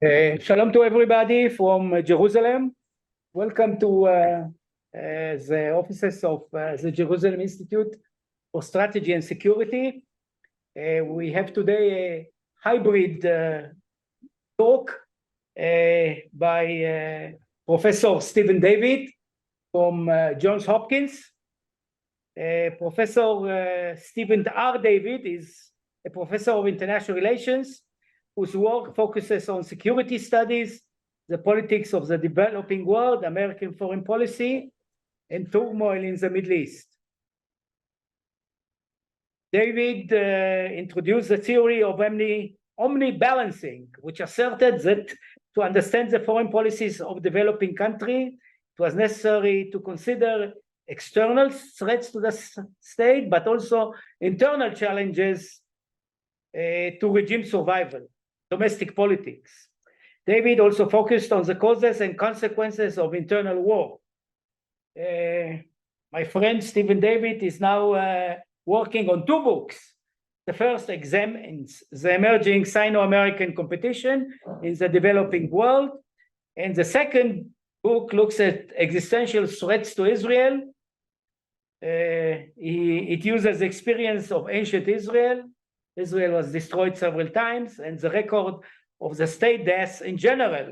Shalom to everybody from Jerusalem. Welcome to the offices of the Jerusalem Institute for Strategy and Security. We have today a hybrid talk by Professor Stephen David from Johns Hopkins. Professor Stephen R. David is a professor of international relations whose work focuses on security studies, the politics of the developing world, American foreign policy, and turmoil in the Middle East. David introduced the theory of omni-balancing, which asserted that to understand the foreign policies of developing country, it was necessary to consider external threats to the state, but also internal challenges to regime survival. Domestic politics. David also focused on the causes and consequences of internal war. My friend Stephen David is now working on two books. The first examines the emerging Sino-American competition in the developing world, and the second book looks at existential threats to Israel. It uses the experience of ancient Israel. Israel was destroyed several times, and the record of the state deaths in general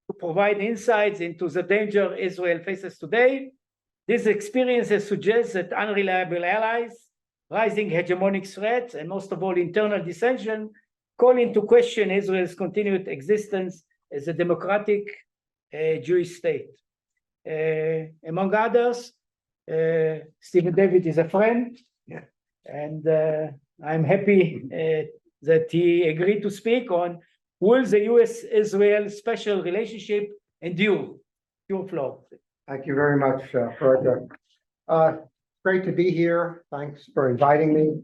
to provide insights into the danger Israel faces today. These experiences suggest that unreliable allies, rising hegemonic threats, and most of all internal dissension call into question Israel's continued existence as a democratic Jewish state. Among others, Stephen David is a friend, and I'm happy that he agreed to speak on will the U.S.-Israel special relationship endure? Your floor. Thank you very much, Prof. Great to be here. Thanks for inviting me.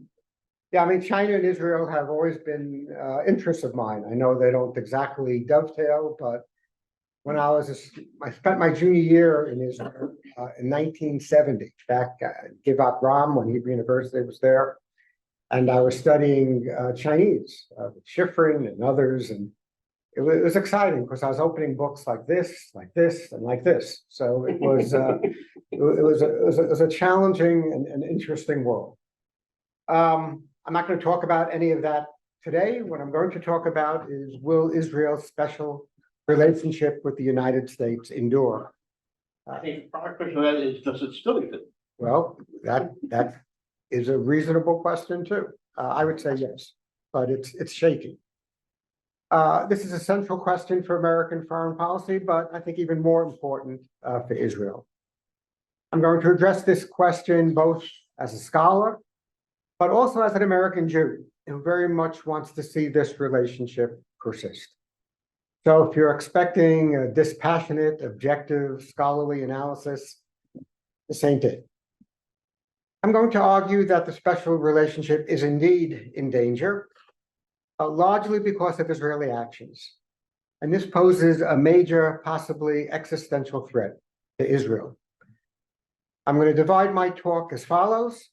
Yeah, I mean, China and Israel have always been interests of mine. I know they don't exactly dovetail, but when I spent my junior year in Israel in 1970, back at Givat Ram when Hebrew University was there. And I was studying Chinese, Shifrin and others, and it was exciting because I was opening books like this, and like this. So it was it was a challenging and interesting world. I'm not going to talk about any of that today. What I'm going to talk about is will Israel's special relationship with the United States endure? I think our question to that is, does it still exist? Well, that is a reasonable question too. I would say yes, but it's shaky. This is a central question for American foreign policy, but I think even more important for Israel. I'm going to address this question both as a scholar, but also as an American Jew who very much wants to see this relationship persist. So if you're expecting a dispassionate, objective, scholarly analysis, this ain't it. I'm going to argue that the special relationship is indeed in danger, largely because of Israeli actions. And this poses a major, possibly existential threat to Israel. I'm going to divide my talk as follows.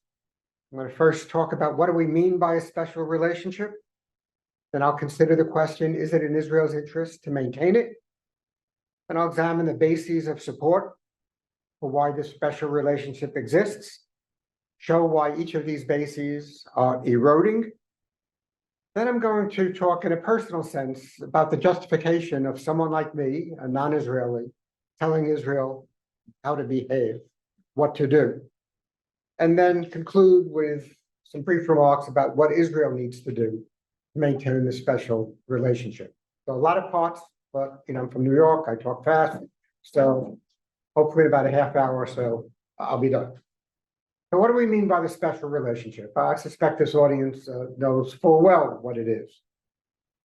I'm going to first talk about what do we mean by a special relationship. Then I'll consider the question, is it in Israel's interest to maintain it? Then I'll examine the bases of support for why this special relationship exists, show why each of these bases are eroding. Then I'm going to talk in a personal sense about the justification of someone like me, a non-Israeli, telling Israel how to behave, what to do. And then conclude with some brief remarks about what Israel needs to do to maintain this special relationship. So a lot of parts, but I'm from New York, I talk fast. So hopefully about a half hour or so, I'll be done. So what do we mean by the special relationship? I suspect this audience knows full well what it is.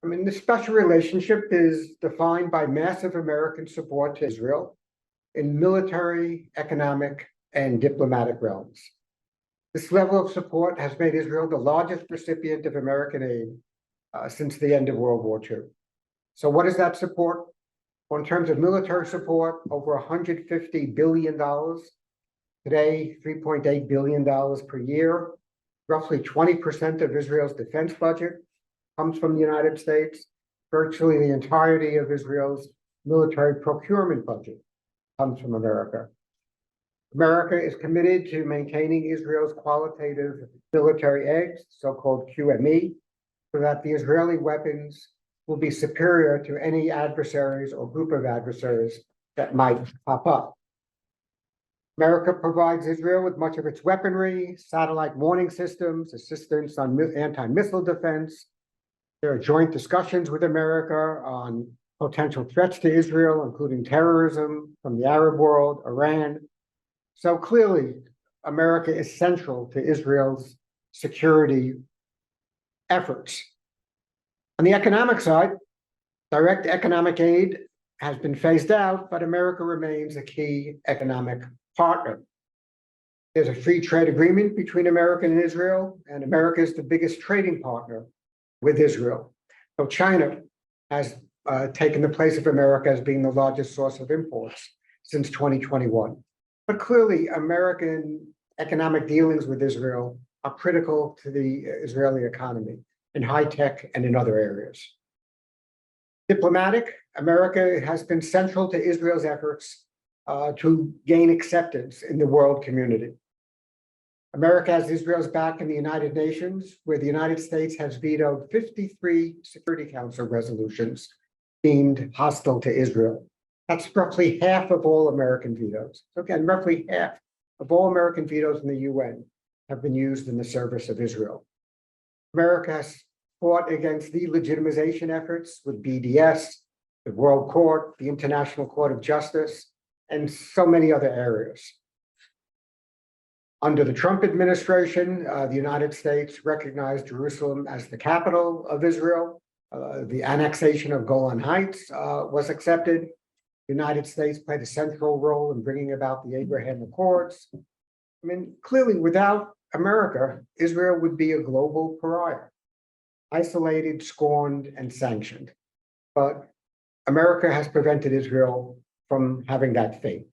I mean, the special relationship is defined by massive American support to Israel in military, economic, and diplomatic realms. This level of support has made Israel the largest recipient of American aid since the end of World War II. So what is that support? Well, in terms of military support, over $150 billion. Today, $3.8 billion per year. Roughly 20% of Israel's defense budget comes from the United States. Virtually the entirety of Israel's military procurement budget comes from America. America is committed to maintaining Israel's qualitative military edge, so-called QME, so that the Israeli weapons will be superior to any adversaries or group of adversaries that might pop up. America provides Israel with much of its weaponry, satellite warning systems, assistance on anti-missile defense. There are joint discussions with America on potential threats to Israel, including terrorism from the Arab world, Iran. So clearly, America is central to Israel's security efforts. On the economic side, direct economic aid has been phased out, but America remains a key economic partner. There's a free trade agreement between America and Israel, and America is the biggest trading partner with Israel. So China has taken the place of America as being the largest source of imports since 2021. But clearly, American economic dealings with Israel are critical to the Israeli economy in high tech and in other areas. Diplomatic, America has been central to Israel's efforts to gain acceptance in the world community. America has Israel's back in the United Nations, where the United States has vetoed 53 Security Council resolutions deemed hostile to Israel. That's roughly half of all American vetoes. So again, roughly half of all American vetoes in the UN have been used in the service of Israel. America has fought against the legitimization efforts with BDS, the World Court, the International Court of Justice, and so many other areas. Under the Trump administration, the United States recognized Jerusalem as the capital of Israel. The annexation of Golan Heights was accepted. The United States played a central role in bringing about the Abraham Accords. I mean, clearly, without America, Israel would be a global pariah, isolated, scorned, and sanctioned. But America has prevented Israel from having that fate.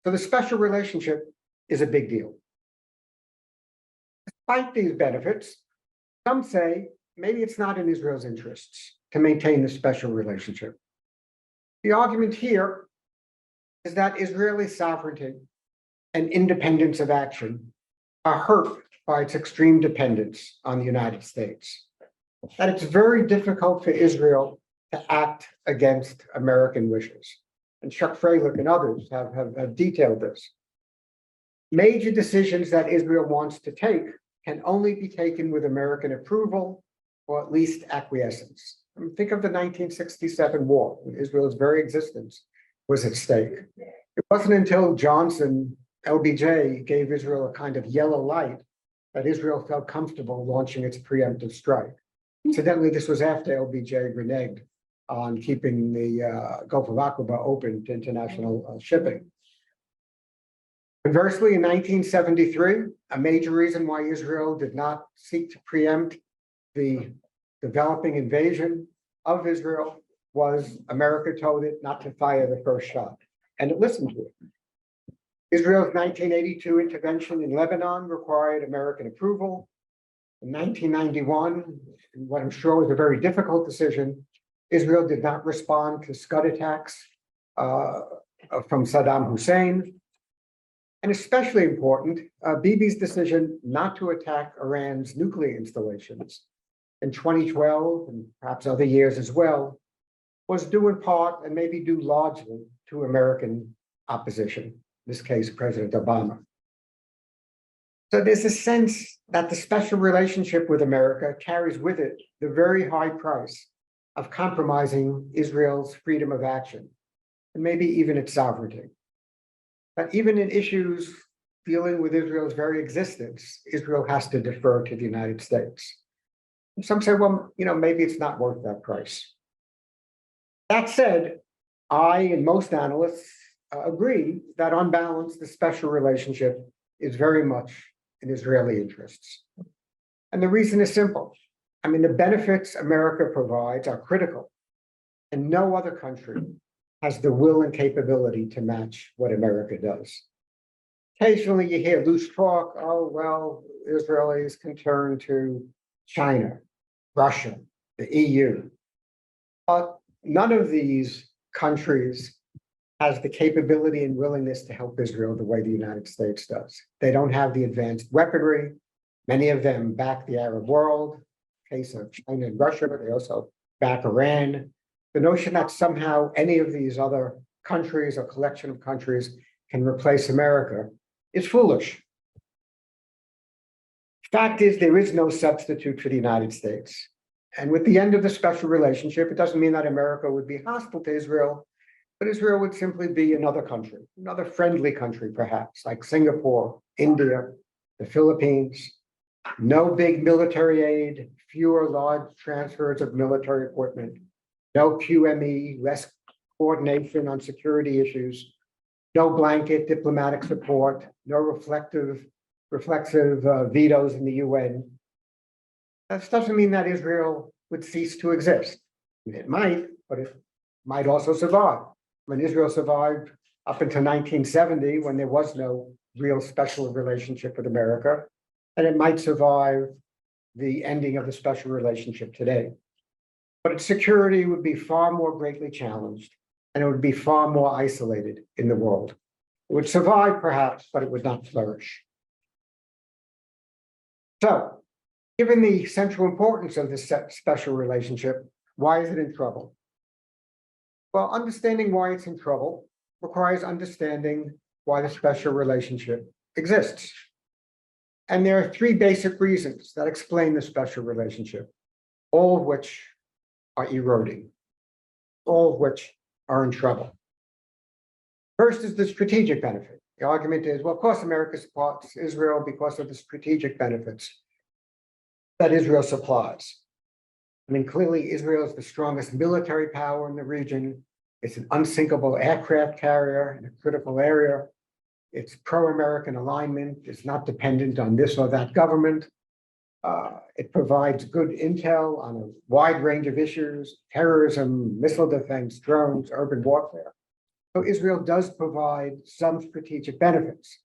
So the special relationship is a big deal. Despite these benefits, some say maybe it's not in Israel's interests to maintain the special relationship. The argument here is that Israeli sovereignty and independence of action are hurt by its extreme dependence on the United States. That it's very difficult for Israel to act against American wishes. And Chuck Freilich and others have detailed this. Major decisions that Israel wants to take can only be taken with American approval or at least acquiescence. I mean, think of the 1967 war, when Israel's very existence was at stake. It wasn't until Johnson, LBJ, gave Israel a kind of yellow light that Israel felt comfortable launching its preemptive strike. Incidentally, this was after LBJ reneged on keeping the Gulf of Aqaba open to international shipping. Conversely, in 1973, a major reason why Israel did not seek to preempt the developing invasion of Israel was America told it not to fire the first shot, and it listened to it. Israel's 1982 intervention in Lebanon required American approval. In 1991, what I'm sure was a very difficult decision, Israel did not respond to Scud attacks from Saddam Hussein. And especially important, Bibi's decision not to attack Iran's nuclear installations in 2012, and perhaps other years as well, was due in part and maybe due largely to American opposition, in this case, President Obama. So there's a sense that the special relationship with America carries with it the very high price of compromising Israel's freedom of action, and maybe even its sovereignty. That even in issues dealing with Israel's very existence, Israel has to defer to the United States. And some say, well, maybe it's not worth that price. That said, I and most analysts agree that on balance, the special relationship is very much in Israeli interests. And the reason is simple. I mean, the benefits America provides are critical, and no other country has the will and capability to match what America does. Occasionally you hear loose talk, oh, well, Israelis can turn to China, Russia, the EU. none of these countries has the capability and willingness to help Israel the way the United States does. They don't have the advanced weaponry. Many of them back the Arab world. Case of China and Russia, but they also back Iran. The notion that somehow any of these other countries or collection of countries can replace America is foolish. Fact is, there is no substitute for the United States. And with the end of the special relationship, it doesn't mean that America would be hostile to Israel, but Israel would simply be another country, another friendly country, perhaps, like Singapore, India, the Philippines. No big military aid, fewer large transfers of military equipment, no QME, less coordination on security issues, no blanket diplomatic support, no reflexive vetoes in the UN. That doesn't mean that Israel would cease to exist. It might, but it might also survive. When Israel survived up until 1970, when there was no real special relationship with America, and it might survive the ending of the special relationship today. But its security would be far more greatly challenged, and it would be far more isolated in the world. It would survive, perhaps, but it would not flourish. So, given the central importance of this special relationship, why is it in trouble? Well, understanding why it's in trouble requires understanding why the special relationship exists. And there are three basic reasons that explain the special relationship, all of which are eroding, all of which are in trouble. First is the strategic benefit. The argument is, well, of course, America supports Israel because of the strategic benefits that Israel supplies. I mean, clearly, Israel is the strongest military power in the region. It's an unsinkable aircraft carrier in a critical area. It's pro-American alignment. It's not dependent on this or that government. It provides good intel on a wide range of issues: terrorism, missile defense, drones, urban warfare. So Israel does provide some strategic benefits.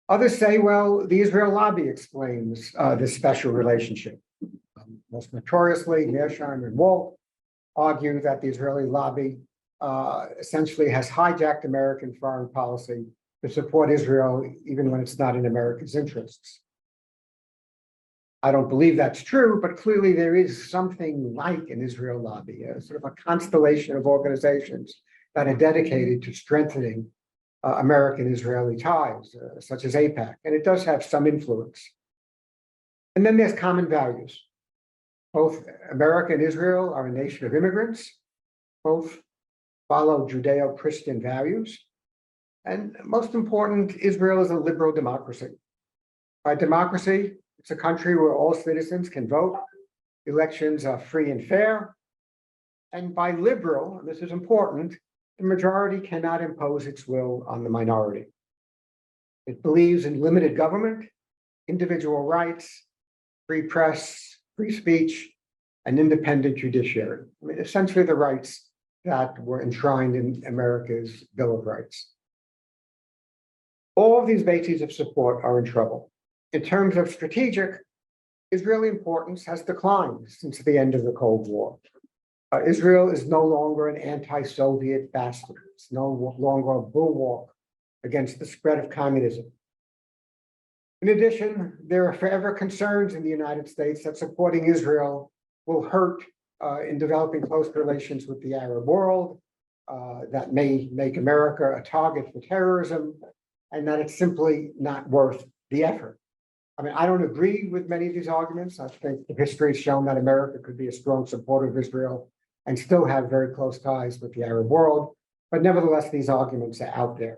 Others say, well, the Israel lobby explains this special relationship. Most notoriously, Mearsheimer and Walt argue that the Israeli lobby essentially has hijacked American foreign policy to support Israel, even when it's not in America's interests. I don't believe that's true, but clearly there is something like an Israel lobby, a sort of a constellation of organizations that are dedicated to strengthening American-Israeli ties, such as AIPAC, and it does have some influence. And then there's common values. Both America and Israel are a nation of immigrants. Both follow Judeo-Christian values. And most important, Israel is a liberal democracy. By democracy, it's a country where all citizens can vote. Elections are free and fair. And by liberal, and this is important, the majority cannot impose its will on the minority. It believes in limited government, individual rights, free press, free speech, and independent judiciary. I mean, essentially the rights that were enshrined in America's Bill of Rights. All of these bases of support are in trouble. In terms of strategic, Israeli importance has declined since the end of the Cold War. Israel is no longer an anti-Soviet bastion. It's no longer a bulwark against the spread of communism. In addition, there are forever concerns in the United States that supporting Israel will hurt in developing close relations with the Arab world, that may make America a target for terrorism, and that it's simply not worth the effort. I mean, I don't agree with many of these arguments. I think the history has shown that America could be a strong supporter of Israel and still have very close ties with the Arab world. But nevertheless, these arguments are out there.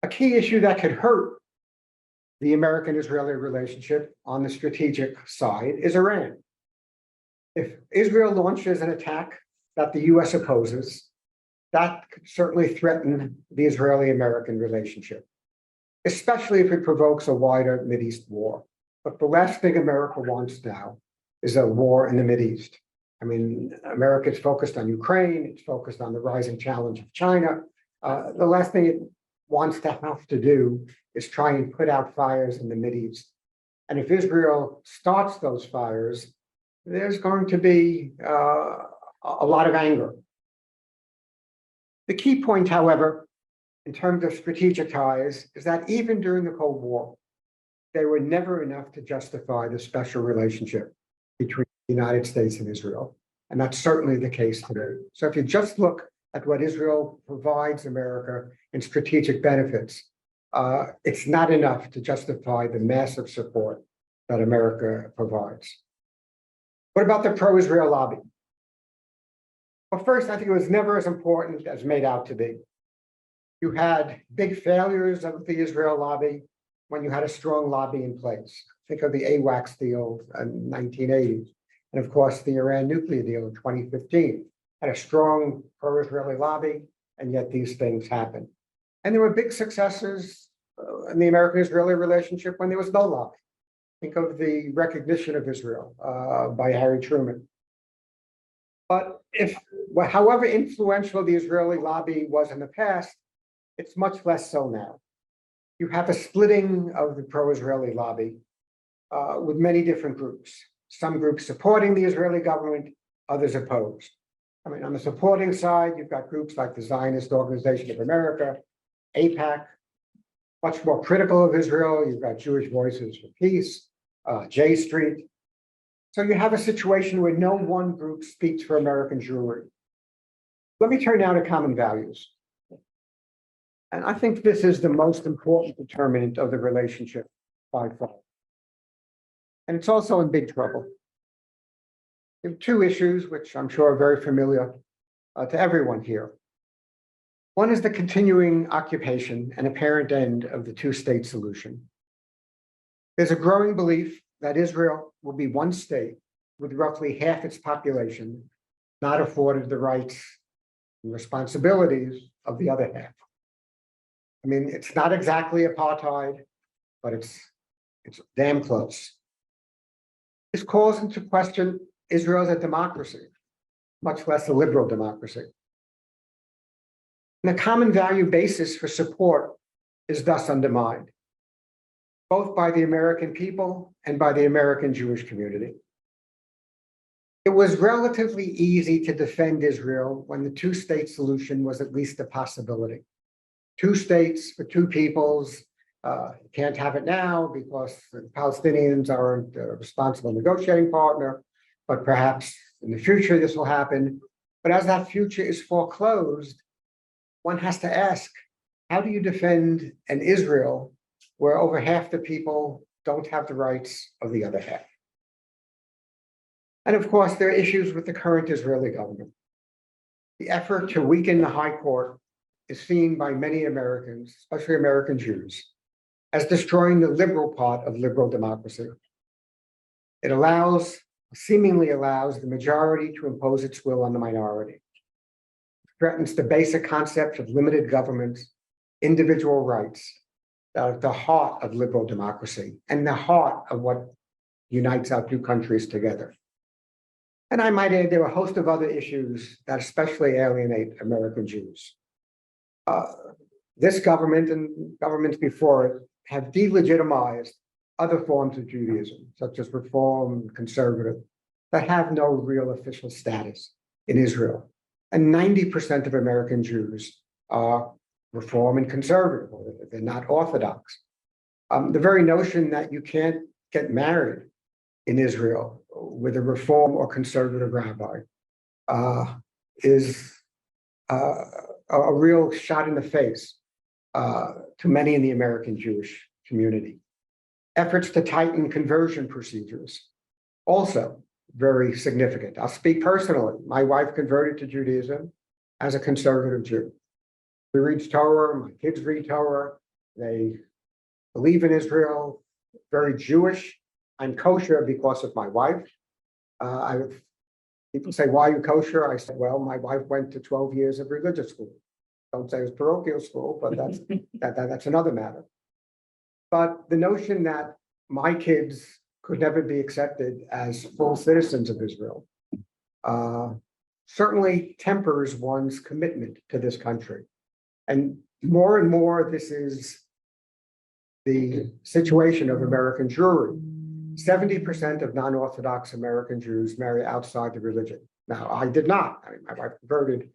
A key issue that could hurt the American-Israeli relationship on the strategic side is Iran. If Israel launches an attack that the US opposes, that could certainly threaten the Israeli-American relationship, especially if it provokes a wider Mideast war. But the last thing America wants now is a war in the Mideast. I mean, America is focused on Ukraine, it's focused on the rising challenge of China. The last thing it wants to have to do is try and put out fires in the Mideast. And if Israel starts those fires, there's going to be a lot of anger. The key point, however, in terms of strategic ties, is that even during the Cold War, they were never enough to justify the special relationship between the United States and Israel. And that's certainly the case today. So if you just look at what Israel provides America in strategic benefits, it's not enough to justify the massive support that America provides. What about the pro-Israel lobby? Well, first, I think it was never as important as made out to be. You had big failures of the Israel lobby when you had a strong lobby in place. Think of the AWACS deal in 1980, and of course, the Iran nuclear deal in 2015. Had a strong pro-Israeli lobby, and yet these things happened. And there were big successes in the American-Israeli relationship when there was no lobby. Think of the recognition of Israel by Harry Truman. But however influential the Israeli lobby was in the past, it's much less so now. You have a splitting of the pro-Israeli lobby with many different groups. Some groups supporting the Israeli government, others opposed. I mean, on the supporting side, you've got groups like the Zionist Organization of America, AIPAC, much more critical of Israel. You've got Jewish Voices for Peace, J Street. So you have a situation where no one group speaks for American Jewry. Let me turn now to common values. And I think this is the most important determinant of the relationship by far. And it's also in big trouble. There are two issues which I'm sure are very familiar to everyone here. One is the continuing occupation and apparent end of the two-state solution. There's a growing belief that Israel will be one state with roughly half its population not afforded the rights and responsibilities of the other half. I mean, it's not exactly apartheid, but it's damn close. This calls into question Israel as a democracy, much less a liberal democracy. And the common value basis for support is thus undermined, both by the American people and by the American Jewish community. It was relatively easy to defend Israel when the two-state solution was at least a possibility. Two states for two peoples, you can't have it now because the Palestinians aren't a responsible negotiating partner, but perhaps in the future this will happen. But as that future is foreclosed, one has to ask, how do you defend an Israel where over half the people don't have the rights of the other half? And of course, there are issues with the current Israeli government. The effort to weaken the High Court is seen by many Americans, especially American Jews, as destroying the liberal part of liberal democracy. It seemingly allows the majority to impose its will on the minority. It threatens the basic concept of limited government, individual rights, that are at the heart of liberal democracy and the heart of what unites our two countries together. And I might add, there are a host of other issues that especially alienate American Jews. This government and governments before it have delegitimized other forms of Judaism, such as Reform, Conservative, that have no real official status in Israel. And 90% of American Jews are Reform and Conservative, or they're not Orthodox. The very notion that you can't get married in Israel with a Reform or Conservative rabbi is a real shot in the face to many in the American Jewish community. Efforts to tighten conversion procedures, also very significant. I'll speak personally. My wife converted to Judaism as a conservative Jew. We read Torah, my kids read Torah, they believe in Israel, very Jewish. I'm kosher because of my wife. People say, why are you kosher? I said, well, my wife went to 12 years of religious school. Don't say it was parochial school, but that's another matter. But the notion that my kids could never be accepted as full citizens of Israel certainly tempers one's commitment to this country. And more, this is the situation of American Jewry. 70% of non-Orthodox American Jews marry outside the religion. Now, I did not. I mean, my wife converted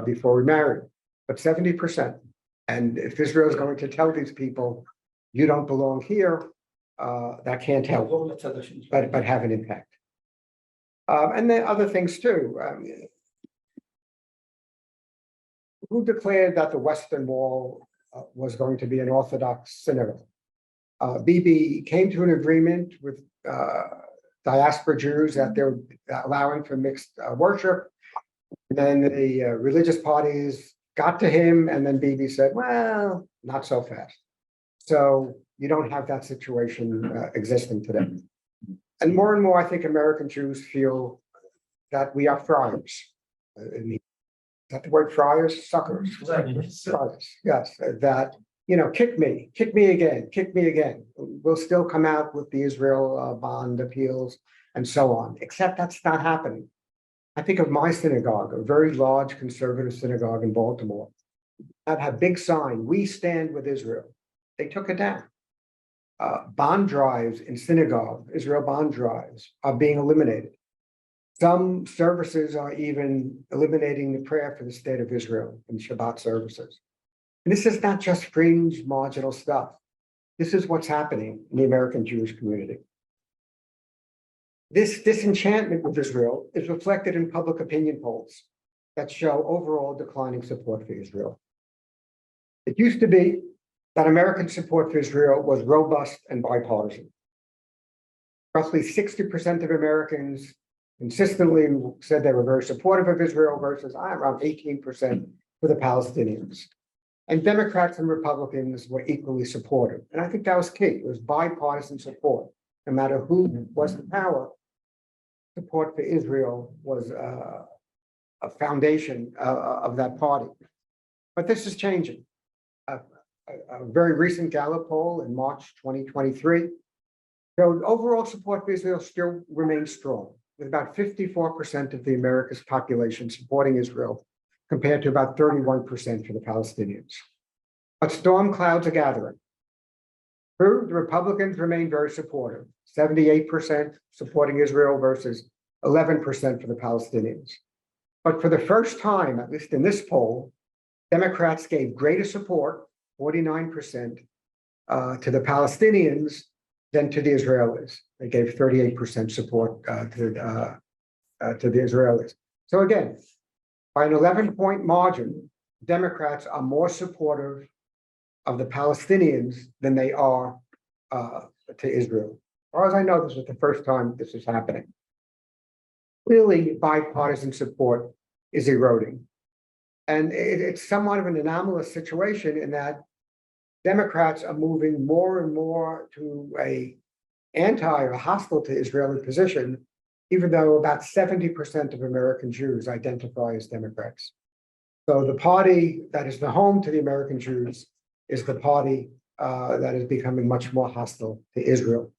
before we married, but 70%. And if Israel is going to tell these people, you don't belong here, that can't help but have an impact. And then other things too. Who declared that the Western Wall was going to be an Orthodox synagogue? Bibi came to an agreement with diaspora Jews that they're allowing for mixed worship. And then the religious parties got to him, and then Bibi said, well, not so fast. So you don't have that situation existing today. And more, I think American Jews feel that we are friars. Is that the word friars? Suckers. Friars, yes, that, kick me again. We'll still come out with the Israel bond appeals and so on, except that's not happening. I think of my synagogue, a very large conservative synagogue in Baltimore, that had a big sign, we stand with Israel. They took it down. Bond drives in synagogue, Israel bond drives, are being eliminated. Some services are even eliminating the prayer for the state of Israel in Shabbat services. And this is not just fringe, marginal stuff. This is what's happening in the American Jewish community. This disenchantment with Israel is reflected in public opinion polls that show overall declining support for Israel. It used to be that American support for Israel was robust and bipartisan. Roughly 60% of Americans consistently said they were very supportive of Israel versus around 18% for the Palestinians. And Democrats and Republicans were equally supportive. And I think that was key. It was bipartisan support. No matter who was in power, support for Israel was a foundation of that party. But this is changing. A very recent Gallup poll in March 2023 showed overall support for Israel still remains strong, with about 54% of the America's population supporting Israel, compared to about 31% for the Palestinians. But storm clouds are gathering. True, the Republicans remain very supportive, 78% supporting Israel versus 11% for the Palestinians. But for the first time, at least in this poll, Democrats gave greater support, 49%, to the Palestinians than to the Israelis. They gave 38% support to the Israelis. So again, by an 11-point margin, Democrats are more supportive of the Palestinians than they are to Israel. As far as I know, this is the first time this is happening. Clearly, bipartisan support is eroding. And it's somewhat of an anomalous situation in that Democrats are moving more and more to a anti or hostile to Israeli position, even though about 70% of American Jews identify as Democrats. So the party that is the home to the American Jews is the party that is becoming much more hostile to Israel.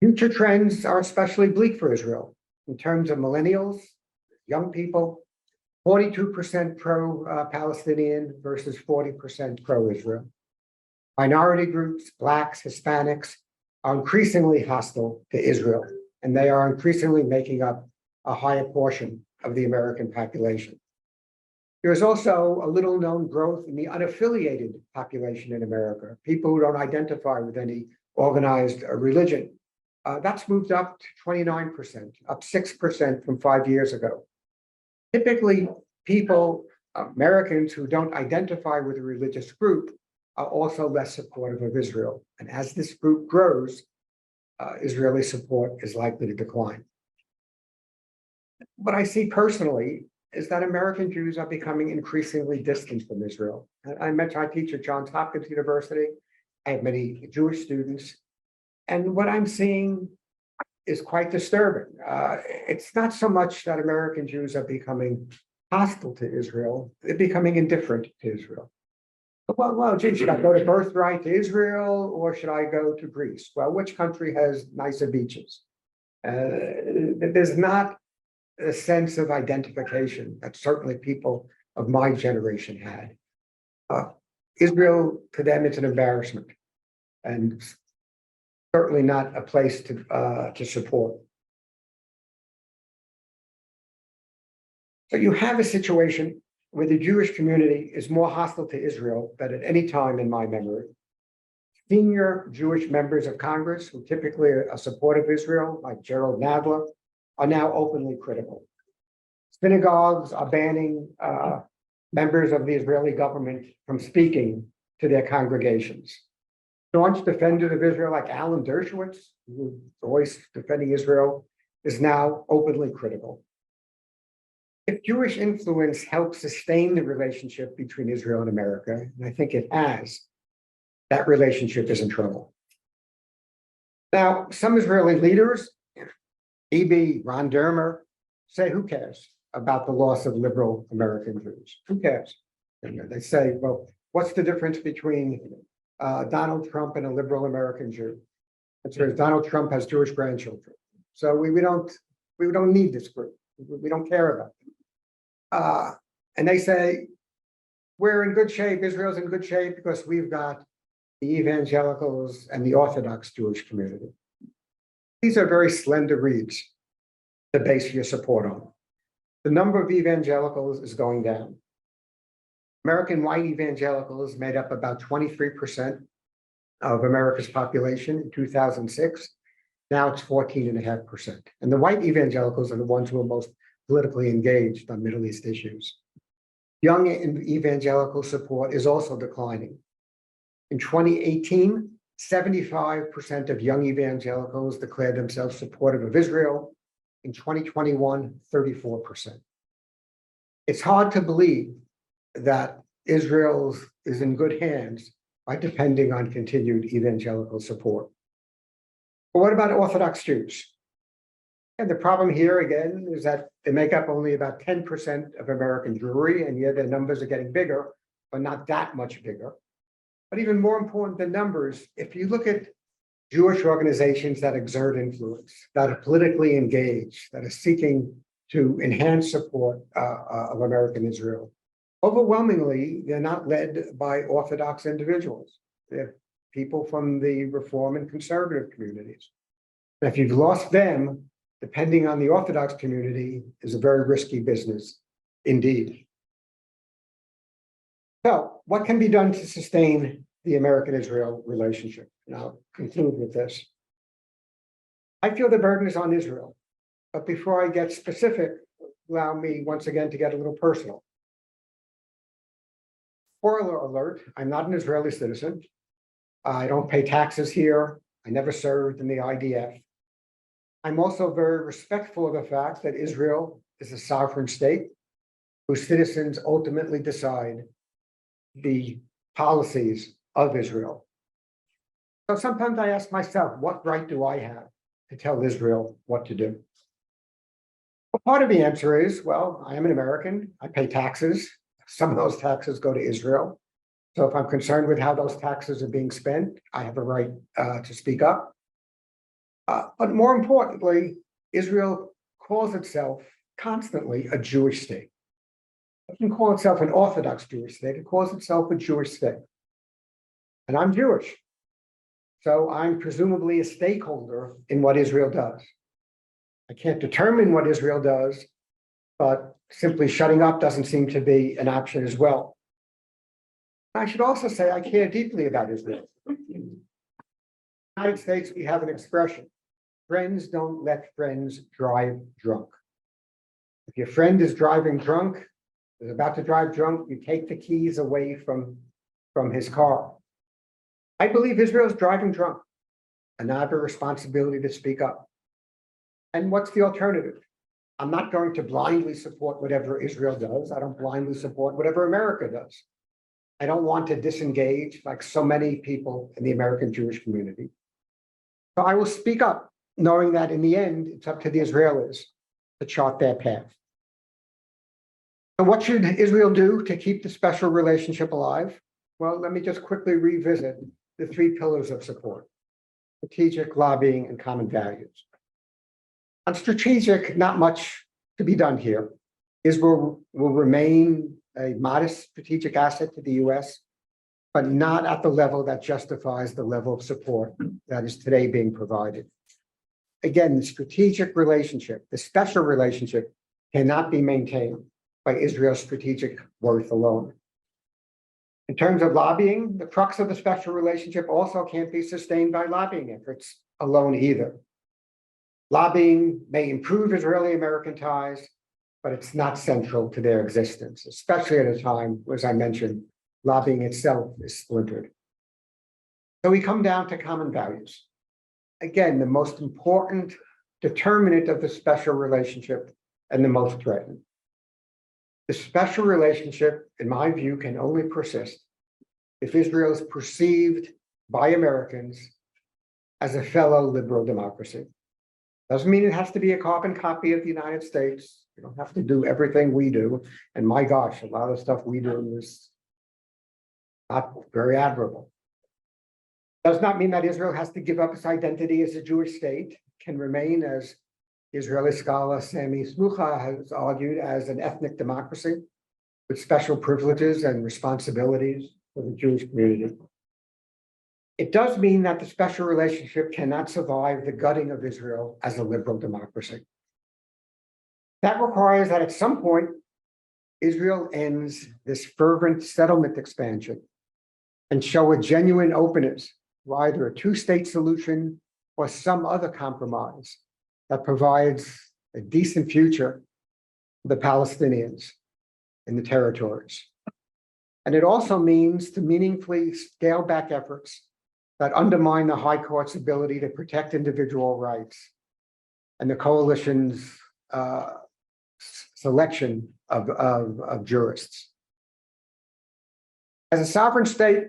Future trends are especially bleak for Israel in terms of millennials, young people, 42% pro-Palestinian versus 40% pro-Israel. Minority groups, Blacks, Hispanics, are increasingly hostile to Israel, and they are increasingly making up a higher portion of the American population. There is also a little known growth in the unaffiliated population in America, people who don't identify with any organized religion. That's moved up to 29%, up 6% from 5 years ago. Typically, people, Americans who don't identify with a religious group, are also less supportive of Israel. And as this group grows, Israeli support is likely to decline. What I see personally is that American Jews are becoming increasingly distant from Israel. I teach at Johns Hopkins University. I have many Jewish students. And what I'm seeing is quite disturbing. It's not so much that American Jews are becoming hostile to Israel, they're becoming indifferent to Israel. Well, gee, should I go to birthright to Israel or should I go to Greece? Well, which country has nicer beaches? There's not a sense of identification that certainly people of my generation had. Israel, to them, it's an embarrassment. And certainly not a place to support. So you have a situation where the Jewish community is more hostile to Israel than at any time in my memory. Senior Jewish members of Congress, who typically are supportive of Israel, like Gerald Nadler, are now openly critical. Synagogues are banning members of the Israeli government from speaking to their congregations. Staunch defenders of Israel, like Alan Dershowitz, who's always defending Israel, is now openly critical. If Jewish influence helps sustain the relationship between Israel and America, and I think it has, that relationship is in trouble. Now, some Israeli leaders, Bibi, Ron Dermer, say, who cares about the loss of liberal American Jews? Who cares? And they say, well, what's the difference between Donald Trump and a liberal American Jew? That's because Donald Trump has Jewish grandchildren. So we don't need this group. We don't care about them. And they say, we're in good shape. Israel's in good shape because we've got the evangelicals and the Orthodox Jewish community. These are very slender reeds to base your support on. The number of evangelicals is going down. American white evangelicals made up about 23% of America's population in 2006. Now it's 14.5%. And the white evangelicals are the ones who are most politically engaged on Middle East issues. Young evangelical support is also declining. In 2018, 75% of young evangelicals declared themselves supportive of Israel. In 2021, 34%. It's hard to believe that Israel is in good hands by depending on continued evangelical support. But what about Orthodox Jews? And the problem here again is that they make up only about 10% of American Jewry, and yet their numbers are getting bigger, but not that much bigger. But even more important than numbers, if you look at Jewish organizations that exert influence, that are politically engaged, that are seeking to enhance support of American Israel, overwhelmingly, they're not led by Orthodox individuals. They're people from the Reform and conservative communities. And if you've lost them, depending on the Orthodox community is a very risky business indeed. So what can be done to sustain the American-Israel relationship? And I'll conclude with this. I feel the burden is on Israel, but before I get specific, allow me once again to get a little personal. Spoiler alert, I'm not an Israeli citizen. I don't pay taxes here. I never served in the IDF. I'm also very respectful of the fact that Israel is a sovereign state whose citizens ultimately decide the policies of Israel. So sometimes I ask myself, what right do I have to tell Israel what to do? Well, part of the answer is, well, I am an American. I pay taxes. Some of those taxes go to Israel. So if I'm concerned with how those taxes are being spent, I have a right to speak up. But more importantly, Israel calls itself constantly a Jewish state. It doesn't call itself an Orthodox Jewish state. It calls itself a Jewish state. And I'm Jewish. So I'm presumably a stakeholder in what Israel does. I can't determine what Israel does, but simply shutting up doesn't seem to be an option as well. I should also say I care deeply about Israel. In the United States, we have an expression: friends don't let friends drive drunk. If your friend is driving drunk, is about to drive drunk, you take the keys away from his car. I believe Israel is driving drunk, and I have a responsibility to speak up. And what's the alternative? I'm not going to blindly support whatever Israel does. I don't blindly support whatever America does. I don't want to disengage like so many people in the American Jewish community. So I will speak up, knowing that in the end, it's up to the Israelis to chart their path. And what should Israel do to keep the special relationship alive? Well, let me just quickly revisit the three pillars of support: strategic, lobbying, and common values. On strategic, not much to be done here. Israel will remain a modest strategic asset to the US. but not at the level that justifies the level of support that is today being provided. Again, the strategic relationship, the special relationship, cannot be maintained by Israel's strategic worth alone. In terms of lobbying, the crux of the special relationship also can't be sustained by lobbying efforts alone either. Lobbying may improve Israeli-American ties, but it's not central to their existence, especially at a time, as I mentioned, lobbying itself is splintered. So we come down to common values. Again, the most important determinant of the special relationship and the most threatened. The special relationship, in my view, can only persist if Israel is perceived by Americans as a fellow liberal democracy. Doesn't mean it has to be a carbon copy of the United States. You don't have to do everything we do. And my gosh, a lot of the stuff we do is not very admirable. Does not mean that Israel has to give up its identity as a Jewish state. It can remain, as Israeli scholar Sami Smucha has argued, as an ethnic democracy with special privileges and responsibilities for the Jewish community. It does mean that the special relationship cannot survive the gutting of Israel as a liberal democracy. That requires that at some point, Israel ends this fervent settlement expansion and show a genuine openness to either a two-state solution or some other compromise that provides a decent future for the Palestinians in the territories. And it also means to meaningfully scale back efforts that undermine the High Court's ability to protect individual rights and the coalition's selection of jurists. As a sovereign state,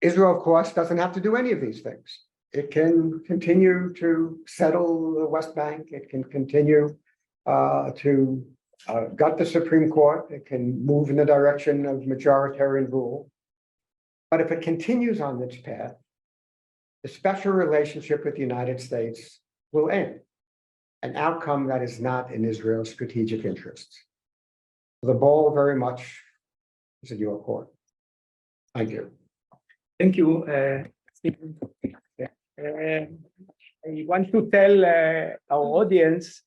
Israel, of course, doesn't have to do any of these things. It can continue to settle the West Bank. It can continue to gut the Supreme Court. It can move in the direction of majoritarian rule. But if it continues on this path, the special relationship with the United States will end, an outcome that is not in Israel's strategic interests. The ball very much is in your court. Thank you. Thank you, Stephen. I want to tell our audience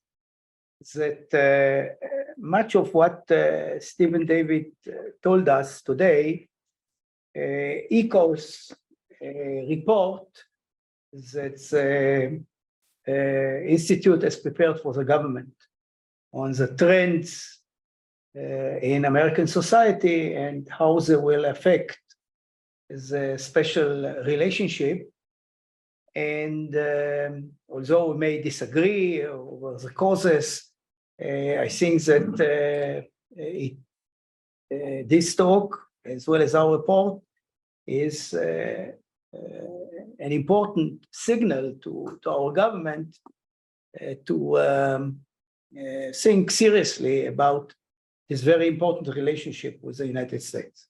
that much of what Stephen David told us today echoes a report that the Institute has prepared for the government on the trends in American society and how they will affect the special relationship. And although we may disagree over the causes, I think that this talk, as well as our report, is an important signal to our government to think seriously about this very important relationship with the United States.